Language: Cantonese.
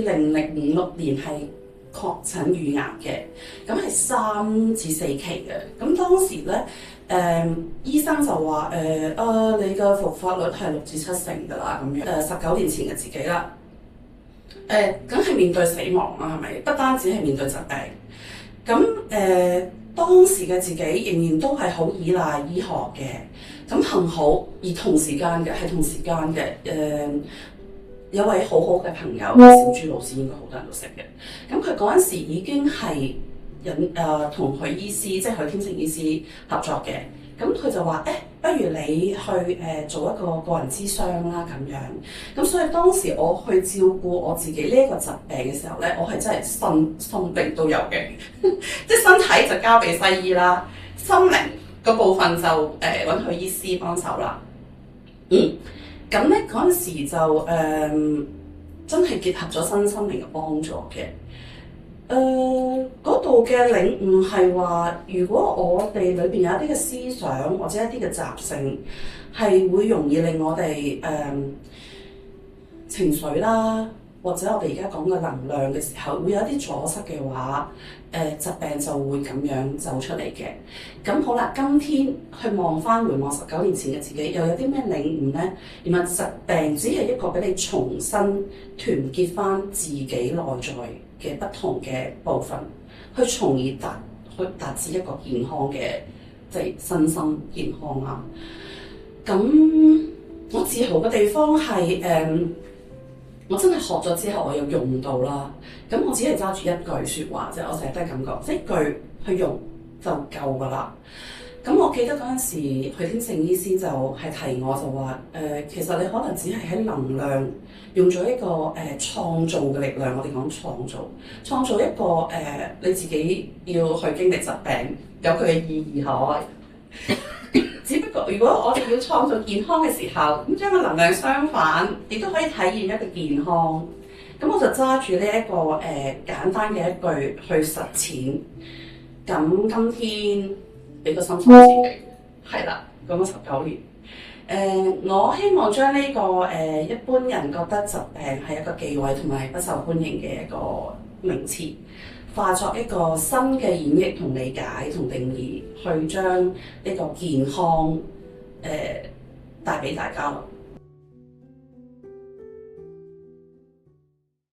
2006年係確診乳癌嘅，咁係3至4期嘅。咁當時咧，醫生就話你嘅復發率係6至7成㗎啦，咁樣19年前嘅自己啦，梗係面對死亡啦，係咪？不單止係面對疾病，咁當時嘅自己仍然都係好依賴醫學嘅，咁幸好而同時間嘅有位好好嘅朋友小朱老師，應該好多人都識嘅。咁佢嗰陣時已經係同許醫師，即係許天成醫師合作嘅。咁佢就話不如你去做一個個人諮商啦咁樣。咁所以當時我去照顧我自己呢一個疾病嘅時候咧，我係真係心病都有嘅，即係身體就交俾西醫啦，心靈個部分就揾許醫師幫手啦。咁咧嗰陣時就真係結合咗身心靈嘅幫助嘅。嗰度嘅領悟係話，如果我哋裏邊有一啲嘅思想或者一啲嘅習性，係會容易令我哋情緒啦，或者我哋而家講嘅能量嘅時候，會有一啲阻塞嘅話，疾病就會咁樣走出嚟嘅。咁好啦，今天去回望19年前嘅自己，又有啲咩領悟呢？原來疾病只係一個俾你重新團結翻自己內在嘅不同嘅部分，去從而達至一個健康嘅，即係身心健康啊。咁我自豪嘅地方係我真係學咗之後，我有用到啦。咁我只係揸住一句説話啫，我成日都係咁講，即係一句去用就夠㗎啦。咁我記得嗰陣時，許天成醫師就係提我就話其實你可能只係喺能量用咗一個創造嘅力量，我哋講創造一個你自己要去經歷疾病有佢嘅意義可。只不過如果我哋要創造健康嘅時候，咁將個能量相反，亦都可以體驗一個健康。咁我就揸住呢一個簡單嘅一句去實踐。咁今天俾個心心自己，係啦，講咗19年。我希望將呢個一般人覺得疾病係一個忌諱同埋不受歡迎嘅一個名詞，化作一個新嘅演繹同理解同定義，去將呢個健康帶俾大家咯。